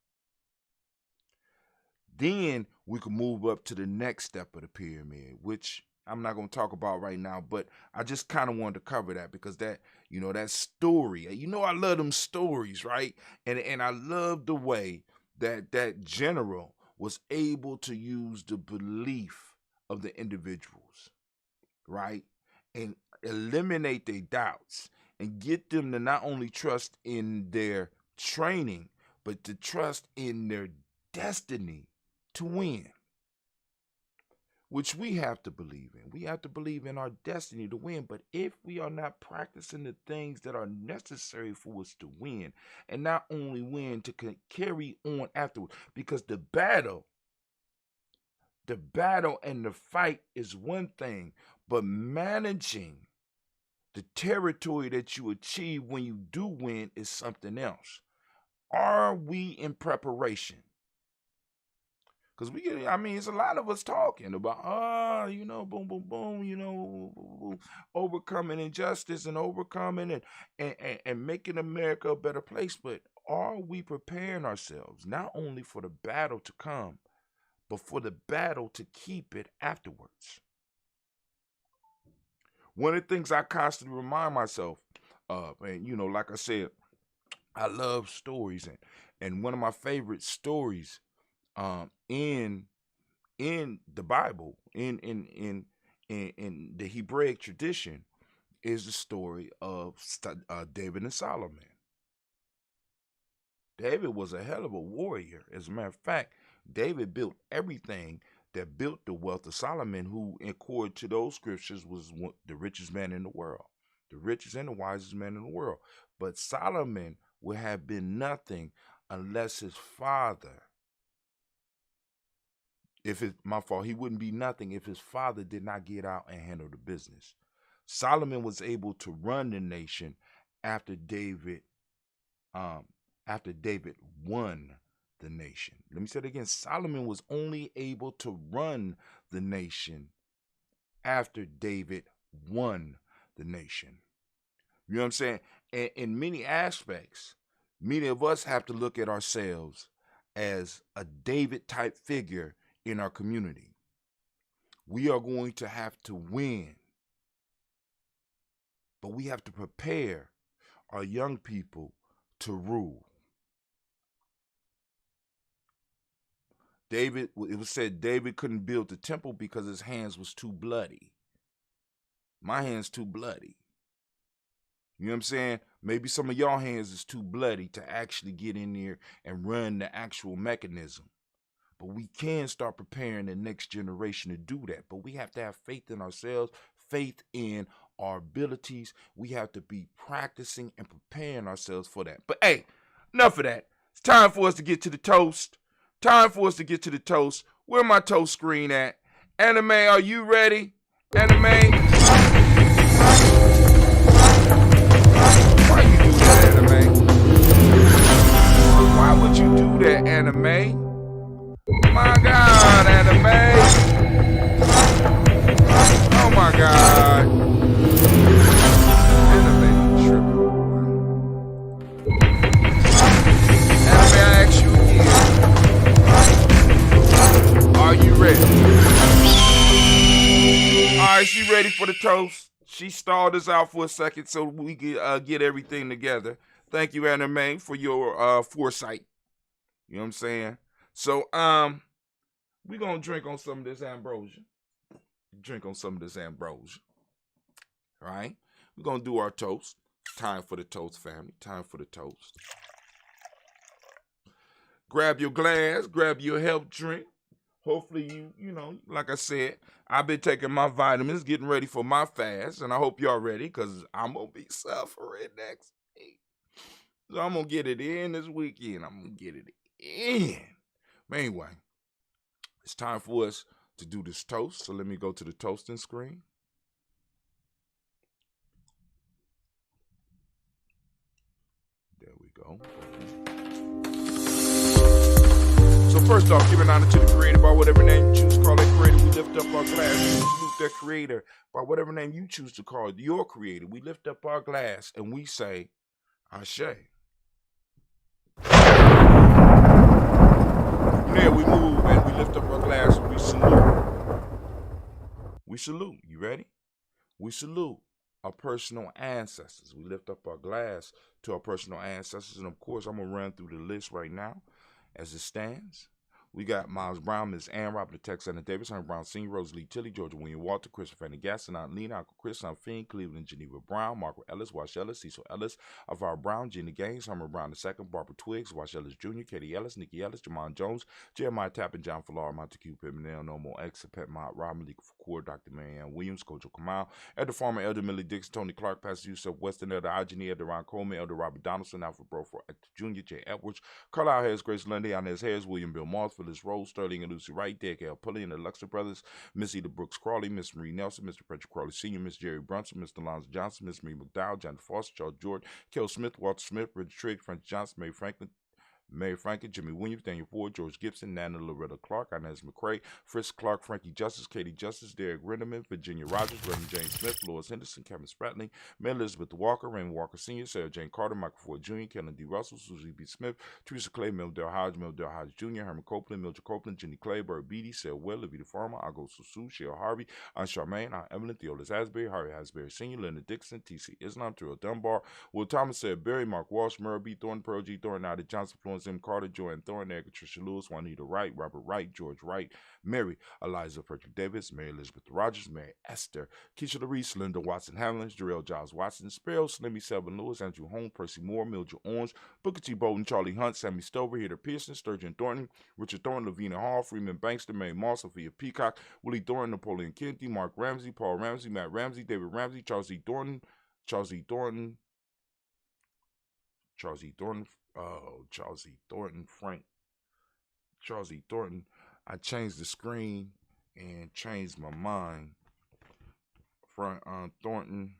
Then we can move up to the next step of the pyramid, which I'm not going to talk about right now, but I just kind of wanted to cover that because that, that story, I love them stories, right? And I love the way that general was able to use the belief of the individuals, right? And eliminate their doubts and get them to not only trust in their training, but to trust in their destiny to win, which we have to believe in. We have to believe in our destiny to win. But if we are not practicing the things that are necessary for us to win, and not only win, to carry on afterwards, because the battle and the fight is one thing, but managing the territory that you achieve when you do win is something else. Are we in preparation? Because it's a lot of us talking about, boom, boom, boom, overcoming injustice and overcoming and making America a better place. But are we preparing ourselves not only for the battle to come, but for the battle to keep it afterwards? One of the things I constantly remind myself of, and like I said, I love stories, and one of my favorite stories in the Bible, in the Hebraic tradition, is the story of David and Solomon. David was a hell of a warrior. As a matter of fact, David built everything that built the wealth of Solomon, who, according to those scriptures, was the richest man in the world, the richest and the wisest man in the world. But Solomon would have been nothing unless his father, he wouldn't be nothing if his father did not get out and handle the business. Solomon was able to run the nation after David won the nation. Let me say it again. Solomon was only able to run the nation after David won the nation. You know what I'm saying? And in many aspects, many of us have to look at ourselves as a David type figure in our community. We are going to have to win, but we have to prepare our young people to rule. It was said David couldn't build the temple because his hands was too bloody. My hands too bloody. You know what I'm saying? Maybe some of y'all hands is too bloody to actually get in there and run the actual mechanism. But we can start preparing the next generation to do that. But we have to have faith in ourselves, faith in our abilities. We have to be practicing and preparing ourselves for that. But hey, enough of that. It's time for us to get to the toast. Where my toast screen at? Anime, are you ready? Anime? Why you do that, Anime? Why would you do that, Anime? My God, Anime! Oh my God! Anime tripping. Anime, I ask you again. Are you ready? Alright, she ready for the toast. She stalled us out for a second so we could get everything together. Thank you, Anime, for your foresight. You know what I'm saying? So, we're going to drink on some of this ambrosia. All right? We're going to do our toast. Time for the toast, family. Time for the toast. Grab your glass. Grab your health drink. Hopefully, like I said, I've been taking my vitamins, getting ready for my fast, and I hope y'all ready because I'm going to be suffering next week. So I'm going to get it in this weekend. I'm going to get it in. But anyway, it's time for us to do this toast. So let me go to the toasting screen. There we go. So first off, giving honor to the creator by whatever name you choose to call that creator. We lift up our glass. We salute that creator by whatever name you choose to call your creator. We lift up our glass and we say, Ashe. From there we move and we lift up our glass and we salute. We salute. You ready? We salute our personal ancestors. We lift up our glass to our personal ancestors. And of course, I'm going to run through the list right now as it stands. We got Miles Brown, Miss Ann, Robert Texana Davis, Henry Brown Sr., Rosalie Tilly, Georgia William Walter, Christopher Fanny Gaston, Aunt Lena, Uncle Chris, Aunt Finn, Cleveland, Geneva Brown, Margaret Ellis, Wash Ellis, Cecil Ellis, Alvaro Brown, Jenny Gaines, Hummer Brown II, Barbara Twiggs, Wash Ellis Jr., Katie Ellis, Nikki Ellis, Jamon Jones, Jeremiah Tappan, John Fallar, Montague Pimenel, No More X, Pet Mott, Rob Malika Fakour, Dr. Marianne Williams, Kojo Kamal, Elder Farmer, Elder Millie Dixon, Tony Clark, Pastor Yusuf Weston, Elder Igeny, Elder Ron Coleman, Elder Robert Donaldson, Alfred Brofor, Jr., J. Edwards, Carlisle Harris, Grace Lundy, Inez Harris, William Bill Moss, Phyllis Rose, Sterling and Lucy Wright, Dick L. Pulley and the Luxor Brothers, Miss Eda Brooks Crawley, Miss Marie Nelson, Mr. Patrick Crawley Sr., Miss Jerry Brunson, Mr. Lonzo Johnson, Miss Marie McDowell, John Foster, Charles Jordan, Kel Smith, Walter Smith, Richard Trigg, Frank Johnson, Mary Franklin, Jimmy Williams, Daniel Ford, George Gibson, Nana Loretta Clark, Inez McCrae, Frisk Clark, Frankie Justice, Katie Justice, Derek Renderman, Virginia Rogers, Reverend James Smith, Lois Henderson, Kevin Spratling, Mary Elizabeth Walker, Raymond Walker Sr., Sarah Jane Carter, Michael Ford Jr., Kellen D. Russell, Susie B. Smith, Teresa Clay, Mildell Hodge Jr., Herman Copeland, Mildred Copeland, Jenny Clay, Burt Beatty, Sarah Will, Levita Farmer, Ago Susu, Cheryl Harvey, Aunt Charmaine, Aunt Evelyn, Theolis Asbury, Harry Asbury Sr., Leonard Dixon, T.C. Islam, Terrell Dunbar, Will Thomas, said Barry, Mark Walsh, Merle B. Thornton, Pearl G. Thornton, Ida Johnson, Florence M. Carter, Joanne Thornton, Erica Tricia Lewis, Juanita Wright, Robert Wright, George Wright, Mary Eliza Frederick Davis, Mary Elizabeth Rogers, Mary Esther, Keisha LaReese, Linda Watson Hamlin, Jarrell Giles Watson, Sparrow, Slimmy Selvin Lewis, Andrew Holmes, Percy Moore, Mildred Orange, Booker T. Bolton, Charlie Hunt, Sammy Stover, Heather Pearson, Sturgeon Thornton, Richard Thornton, Lavina Hall, Freeman Bankster, Mary Moss, Sophia Peacock, Willie Thornton, Napoleon Kennedy, Mark Ramsey, Paul Ramsey, Matt Ramsey, David Ramsey, Charles E. Thornton, I changed the screen and changed my mind. Frank Thornton.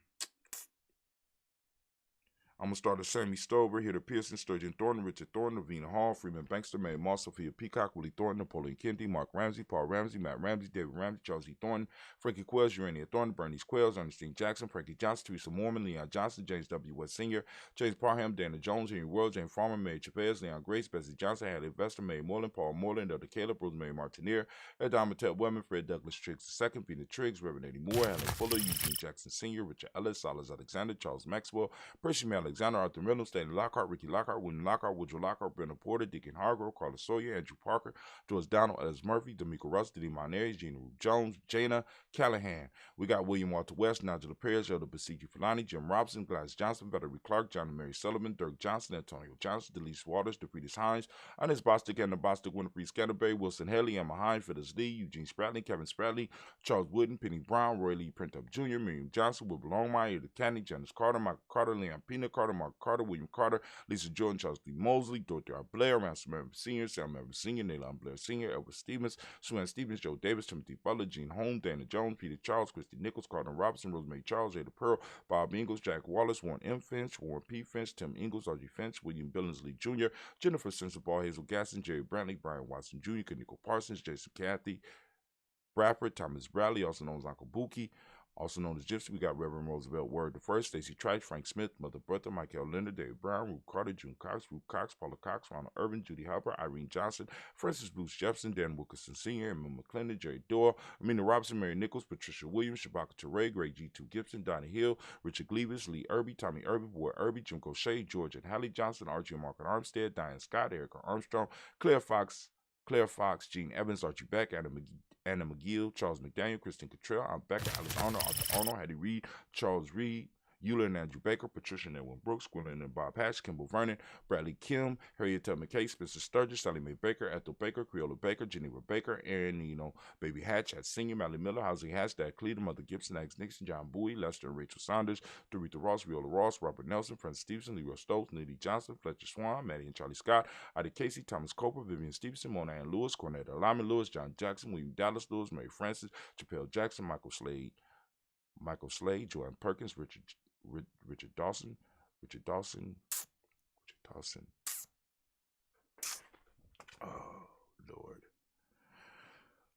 I'm going to start at Sammy Stover, Heather Pearson, Sturgeon Thornton, Richard Thornton, Lavina Hall, Freeman Bankster, Mary Moss, Sophia Peacock, Willie Thornton, Napoleon Kennedy, Mark Ramsey, Paul Ramsey, Matt Ramsey, David Ramsey, Charles E. Thornton, Frankie Quells, Urania Thornton, Bernice Quells, Ernestine Jackson, Frankie Johnson, Teresa Mormon, Leon Johnson, James W. West Sr., James Parham, Dana Jones, Henry World, Jane Farmer, Mary Chavez, Leon Grace, Bessie Johnson, Hadley Vester, Mary Moreland, Paul Moreland, Elder Caleb, Rosemary Martineer, Edom Mattel Webman, Fred Douglas Triggs II, Peter Triggs, Reverend Eddie Moore, Helen Fuller, Eugene Jackson Sr., Richard Ellis, Silas Alexander, Charles Maxwell, Percy May Alexander, Arthur Reynolds, Stanley Lockhart, Ricky Lockhart, William Lockhart, Woodrow Lockhart, Brendan Porter, Deacon Hargrove, Carlos Sawyer, Andrew Parker, George Donald, Ellis Murphy, D'Amico Russ, Diddy Monares, Gina Rube Jones, Jana Callahan. We got William Walter West, Nigel Perez, Elder Basiki Fulani, Jim Robinson, Gladys Johnson, Valerie Clark, John and Mary Sullivan, Dirk Johnson, Antonio Johnson, Delise Waters, DeFritis Hines, Ines Bostic, Anna Bostic, Winifred Scatterberry, Wilson Haley, Emma Hines, Phyllis Lee, Eugene Spratley, Kevin Spratley, Charles Wooden, Penny Brown, Roy Lee Printup Jr., Miriam Johnson, Wilbur Longmire, Ida Candy, Janice Carter, Michael Carter, Leon Pina Carter, Mark Carter, William Carter, Lisa Jordan, Charles D. Mosley, Dorothy R. Blair, Master Merriman Sr., Sam Merriman Sr., Nayland Blair Sr., Elvis Stevens, Sue Stevens, Joe Davis, Timothy Butler, Gene Holmes, Dana Jones, Peter Charles, Christy Nichols, Carter Robinson, Rosemary Charles, Ada Pearl, Bob Ingalls, Jack Wallace, Warren M. Finch, Warren P. Finch, Tim Ingalls, R.G. Finch, William Billingsley Jr., Jennifer Sensabaugh, Hazel Gasson, Jerry Brantley, Brian Watson Jr., Kaniko Parsons, Jason Cathy, Bradford, Thomas Bradley, also known as Uncle Buki, also known as Gypsy. We got Reverend Roosevelt Word the First, Stacey Trice, Frank Smith, Mother Bertha, Michael Linder, David Brown, Ruth Carter, June Cox, Ruth Cox, Paula Cox, Ronald Irvin, Judy Harper, Irene Johnson, Francis Bruce Jefferson, Dan Wilkerson Sr., Emma McClendon, Jerry Doyle, Amina Robinson, Mary Nichols, Patricia Williams, Shabaka Teray, Greg G2 Gibson, Donnie Hill, Richard Gleavis, Lee Irby, Tommy Irby, Boy Irby, Jim Gaucher, George and Hallie Johnson, Archie and Margaret Armstead, Diane Scott, Erica Armstrong, Claire Fox, Gene Evans, Archie Beck, Anna McGill, Charles McDaniel, Kristen Cottrell, Aunt Becca, Alice Arnold, Arthur Arnold, Hattie Reed, Charles Reed, Euler and Andrew Baker, Patricia and Edwin Brooks, Gwendolyn and Bob Hatch, Kimball Vernon, Bradley Kim, Harriet Tubman McKay, Spencer Sturgis, Sally Mae Baker, Ethel Baker, Creola Baker, Geneva Baker, Aaron, Baby Hatch, Senior, Mally Miller, Housing Hatch, Dad Cleveland, Mother Gibson, Alex Nixon, John Bowie, Lester and Rachel Saunders, Doretha Ross, Viola Ross, Robert Nelson, Francis Stevenson, Leroy Stokes, Liddy Johnson, Fletcher Swan, Maddie and Charlie Scott, Ida Casey, Thomas Coper, Vivian Stevenson, Mona Ann Lewis, Cornetta Lyman Lewis, John Jackson, William Dallas Lewis, Mary Francis, Chappelle Jackson, Michael Slade, Joanne Perkins, Richard Dawson. Oh, Lord.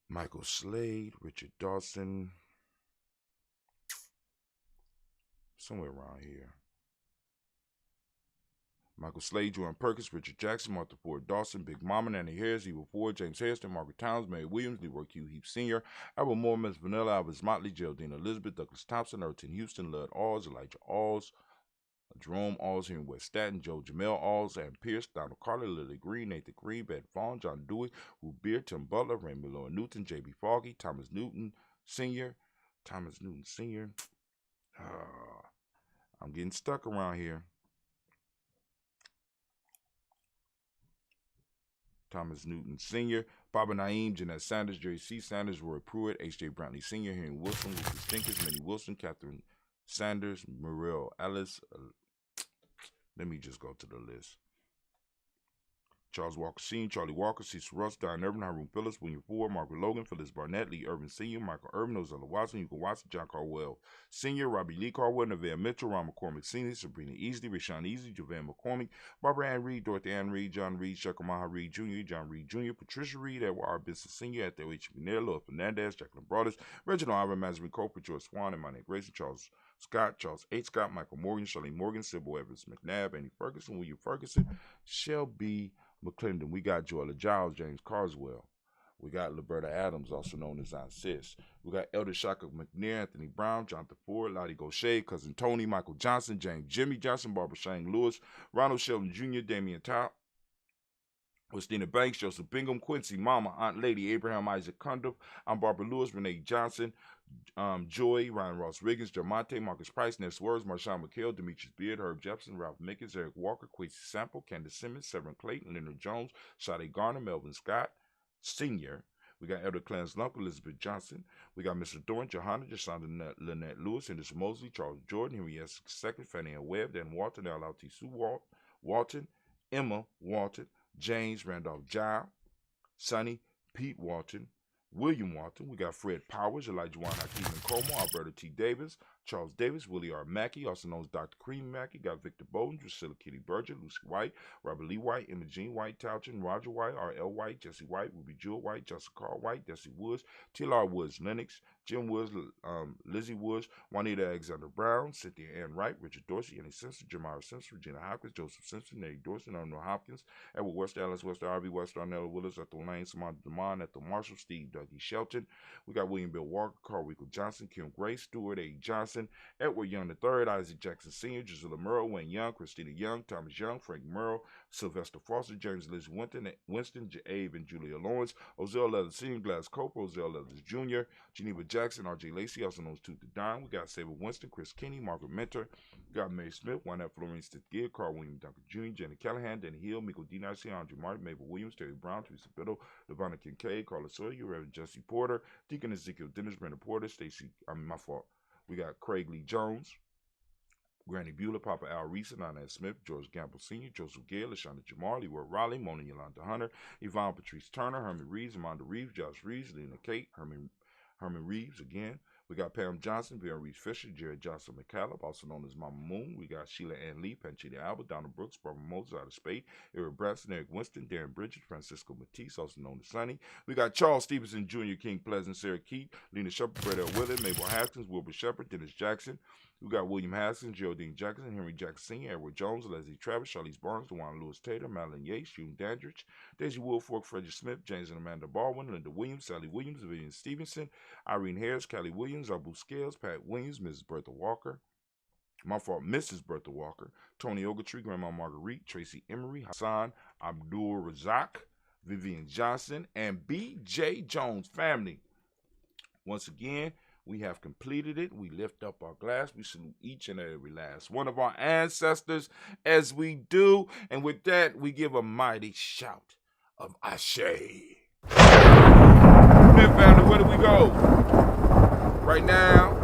Michael Slade, Richard Dawson. Somewhere around here. Michael Slade, Joanne Perkins, Richard Jackson, Martha Ford Dawson, Big Mama, Nanny Harris, Eva Ford, James Hairston, Margaret Towns, Mary Williams, Leroy Q. Heap Sr., Albert Moore, Miss Vanilla, Albert Motley, Geraldine Elizabeth, Douglas Thompson, Erton Houston, Lud Alls, Elijah Alls, Jerome Alls here in West Staten, Joe Jamel Alls, Ann Pierce, Donald Carter, Lily Green, Nathan Green, Beth Vaughn, John Dewey, Ruth Beard, Tim Butler, Raymond Lloyd Newton, J.B. Foggy, Thomas Newton Sr. I'm getting stuck around here. Thomas Newton Sr., Baba Naeem, Jeanette Sanders, Jerry C. Sanders, Roy Pruitt, H.J. Brantley Sr., Henry Wilson, Lucas Stinkers, Minnie Wilson, Catherine Sanders, Muriel Ellis. Let me just go to the list. Charles Walker Sr., Charlie Walker, Cecil Russ, Don Irvin, Haroon Phillips, William Ford, Margaret Logan, Phyllis Barnett, Lee Irvin Sr., Michael Irvin, Ozella Watson, Hugo Watson, John Carwell Sr., Robbie Lee Carwell, Neville Mitchell, Ron McCormick Sr., Sabrina Easley, Rashawn Easley, Javan McCormick, Barbara Ann Reed, Dorothy Ann Reed, John Reed, Shekamaha Reed Jr., John Reed Jr., Patricia Reed, Edward R. Benson Sr., Ethel H. McNair, Louis Fernandez, Jacqueline Broaders, Reginald Ivan, Mazarin Coper, George Swan, and Monette Grayson, Charles Scott, Charles H. Scott, Michael Morgan, Shirley Morgan, Sybil Evans McNabb, Annie Ferguson, William Ferguson, Shelby McClendon. We got Joella Giles, James Carswell. We got Liberta Adams, also known as Aunt Sis. We got Elder Shaka McNair, Anthony Brown, Jonathan Ford, Lottie Gaucher, Cousin Tony, Michael Johnson, James Jimmy Johnson, Barbara Shane Lewis, Ronald Sheldon Jr., Damian Top, Christina Banks, Joseph Bingham, Quincy Mama, Aunt Lady, Abraham Isaac Cundiff. I'm Barbara Lewis, Renee Johnson, Joy, Ryan Ross Riggins, Dermonte, Marcus Price, Ness Words, Marshawn McHale, Demetrius Beard, Herb Jepson, Ralph Mickens, Eric Walker, Quincy Sample, Candace Simmons, Severin Clayton, Leonard Jones, Sade Garner, Melvin Scott Sr. We got Elder Clarence Lump, Elizabeth Johnson. We got Mr. Thorne, Johanna, Jasonda Lynette Lewis, Henderson Mosley, Charles Jordan, Henry S. II, Fannie Ann Webb, Dan Walton, L.L.T. Sue Walton, Emma Walton, James Randolph Giles, Sonny, Pete Walton, William Walton. We got Fred Powers, Elijah Juan Hakeem and Como, Alberta T. Davis, Charles Davis, Willie R. Mackey, also known as Dr. Cream Mackey. Got Victor Bowden, Drusilla Kitty Berger, Lucy White, Robert Lee White, Emma Jean White, Townsend, Roger White, R.L. White, Jesse White, Ruby Jewel White, Justin Carl White, Desi Woods, T.L.R. Woods, Lennox, Jim Woods, Lizzie Woods, Juanita Alexander Brown, Cynthia Ann Wright, Richard Dorsey, Annie Simpson, Jamara Simpson, Regina Hopkins, Joseph Simpson, Eddie Dorsey, Arnold Hopkins, Edward West, Alice West, R.V. West, Arnella Willis, Ethel Lane, Samantha DeMond, Ethel Marshall, Steve Dougie Shelton. We got William Bill Walker, Carl Rico Johnson, Kim Gray, Stewart A. Johnson, Edward Young III, Isaac Jackson Sr., Gisela Murrow, Wayne Young, Christina Young, Thomas Young, Frank Murrow, Sylvester Foster, James Liz Winston, Abe and Julia Lawrence, Ozell Leathers Sr., Glass Coper, Ozell Leathers Jr., Geneva Jackson, R.J. Lacey, also known as Tooth the Dime. We got Saber Winston, Chris Kinney, Margaret Mentor. We got Mary Smith, Juanette Florence Gill, Carl William Duncan Jr., Jenny Callahan, Danny Hill, Miko D. Narcy, Andre Martin, Mabel Williams, Terry Brown, Teresa Biddle, Levana Kincaid, Carla Sawyer, Reverend Jesse Porter, Deacon Ezekiel Dennis, Brenda Porter, we got Craig Lee Jones, Granny Bueller, Papa Al Reese, Nana Smith, George Gamble Sr., Joseph Gale, Lashonda Jamar, Leroy Raleigh, Mona Yolanda Hunter, Yvonne Patrice Turner, Herman Reeves, Amanda Reeves, Josh Reeves, Lena Kate, Herman Reeves again. We got Pam Johnson, Bill Reeves Fisher, Jared Johnson McCallum, also known as Mama Moon. We got Sheila Ann Lee, Panchita Alba, Donna Brooks, Barbara Moses out of Spade, Eric Branson, Eric Winston, Darren Bridges, Francisco Matisse, also known as Sonny. We got Charles Stevenson Jr., King Pleasant, Sarah Keith, Lena Shepard, Brett L. Willard, Mabel Haskins, Wilbur Shepard, Dennis Jackson. We got William Haskins, Geraldine Jackson, Henry Jackson Sr., Edward Jones, Leslie Travis, Charlize Barnes, DeJuan Lewis Taylor, Madeline Yates, June Dandridge, Daisy Woolfolk, Frederick Smith, James and Amanda Baldwin, Linda Williams, Sally Williams, Vivian Stevenson, Irene Harris, Callie Williams, Abu Scales, Pat Williams, Mrs. Bertha Walker, Mrs. Bertha Walker, Tony Ogletree, Grandma Marguerite, Tracy Emery, Hassan Abdul Razak, Vivian Johnson, and B.J. Jones family. Once again, We have completed it. We lift up our glass. We salute each and every last one of our ancestors as we do. And with that, we give a mighty shout of Ashe. Then, family, where do we go? Right now,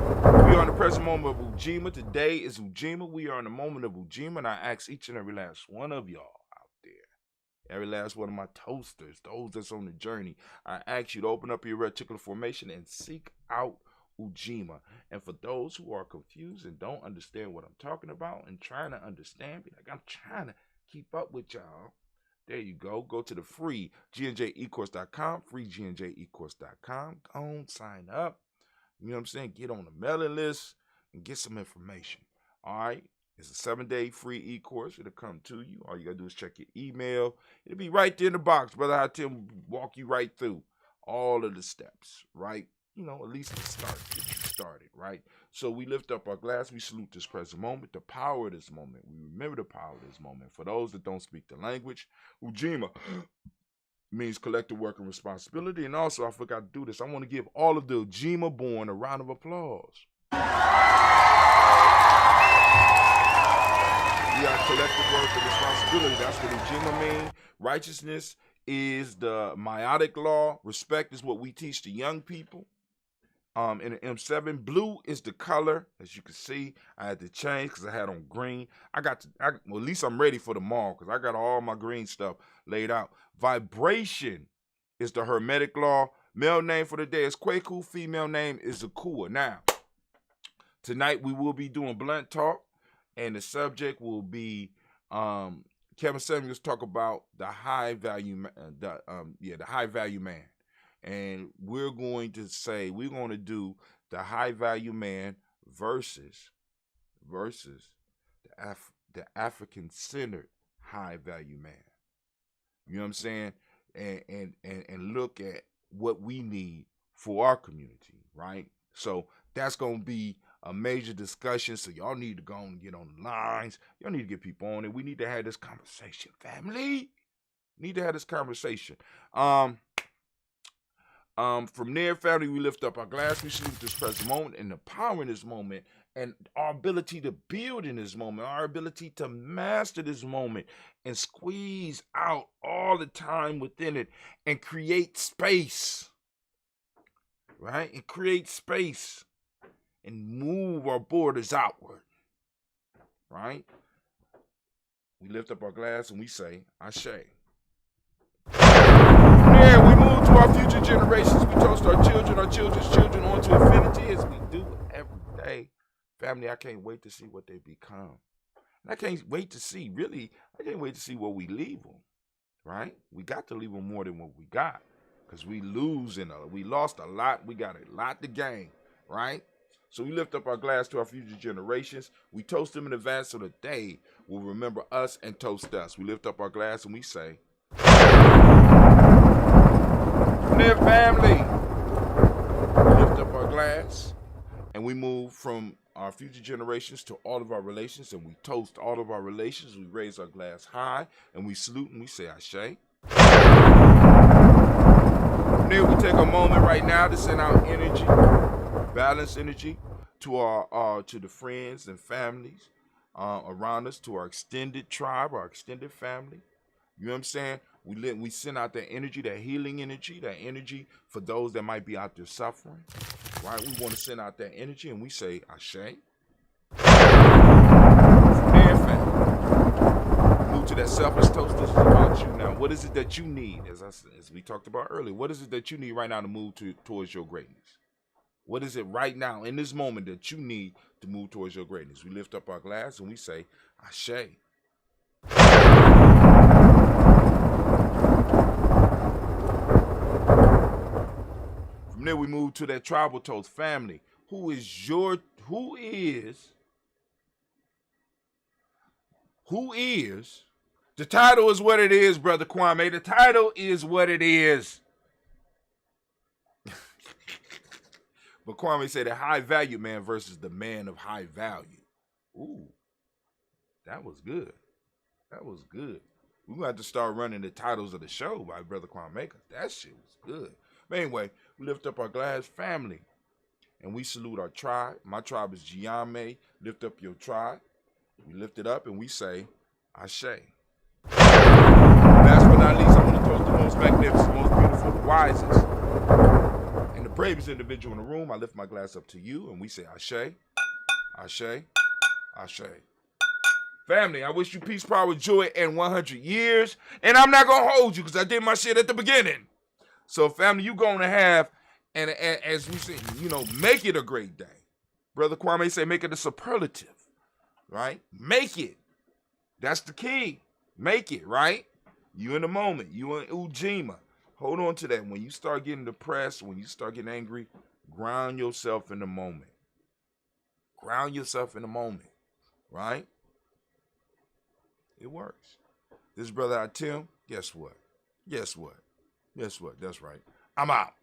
we are in the present moment of Ujima. Today is Ujima. We are in the moment of Ujima, and I ask each and every last one of y'all out there, every last one of my toasters, those that's on the journey, I ask you to open up your reticular formation and seek out Ujima. And for those who are confused and don't understand what I'm talking about and trying to understand, be like, I'm trying to keep up with y'all. There you go. Go to the free GNJecourse.com, free GNJecourse.com. Go on, sign up. You know what I'm saying? Get on the mailing list and get some information. All right? It's a 7-day free e-course. It'll come to you. All you got to do is check your email. It'll be right there in the box. Brother Hatim walk you right through all of the steps, right? You know, at least to start, get you started, right? So we lift up our glass. We salute this present moment, the power of this moment. We remember the power of this moment. For those that don't speak the language, Ujima means collective work and responsibility. And also, I forgot to do this. I want to give all of the Ujima born a round of applause. We are collective work and responsibility. That's what Ujima means. Righteousness is the meiotic law. Respect is what we teach the young people. In the M7, blue is the color. As you can see, I had to change because I had on green. Well, at least I'm ready for the mall because I got all my green stuff laid out. Vibration is the hermetic law. Male name for the day is Kwaku. Female name is Akua. Now, tonight we will be doing blunt talk, and the subject will be Kevin Samuels talk about the high value, the high value man. And we're going to do the high value man versus the African centered high value man. You know what I'm saying? And look at what we need for our community, right? So that's going to be a major discussion. So y'all need to go and get on the lines. Y'all need to get people on it. We need to have this conversation, family. Need to have this conversation. From there, family, we lift up our glass. We salute this present moment and the power in this moment and our ability to build in this moment, our ability to master this moment and squeeze out all the time within it and create space, right? And create space and move our borders outward, right? We lift up our glass and we say, Ashe. Yeah, we move to our future generations. We toast our children's children onto infinity as we do every day. Family, I can't wait to see what they become. And I can't wait to see what we leave them, right? We got to leave them more than what we got because we lost a lot. We got a lot to gain, right? So we lift up our glass to our future generations. We toast them in advance so that they will remember us and toast us. We lift up our glass and we say, dear family, we lift up our glass and we move from our future generations to all of our relations and we toast all of our relations. We raise our glass high and we salute and we say Ashe. From there, we take a moment right now to send out energy, balanced energy to our to the friends and families around us, to our extended tribe, our extended family. You know what I'm saying? We send out that energy, that healing energy, that energy for those that might be out there suffering, right? We want to send out that energy and we say, Ashe. There, family. Move to that selfish toast. This is about you now. What is it that you need, as we talked about earlier? What is it that you need right now to move towards your greatness? What is it right now in this moment that you need to move towards your greatness? We lift up our glass and we say, Ashe. From there, we move to that tribal toast. Family, who is, the title is what it is, Brother Kwame. The title is what it is. But Kwame said the high value man versus the man of high value. Ooh, that was good. That was good. We're going to have to start running the titles of the show by Brother Kwame, because that shit was good. But anyway, we lift up our glass, family. and we salute our tribe. My tribe is GNJMedia. Lift up your tribe. We lift it up and we say, Ashe. Last but not least, I want to toast the most magnificent, most beautiful, the wisest, and the bravest individual in the room. I lift my glass up to you and we say, Ashe, Ashe, Ashe. Family, I wish you peace, power, joy, and 100 years. And I'm not going to hold you because I did my shit at the beginning. So, family, you're going to have, and as we say, make it a great day. Brother Kwame say, make it a superlative, right? Make it. That's the key. Make it, right? You in the moment. You in Ujima. Hold on to that. When you start getting depressed, when you start getting angry, ground yourself in the moment. Ground yourself in the moment, right? It works. This brother Tim, guess what? Guess what? Guess what? That's right. I'm out.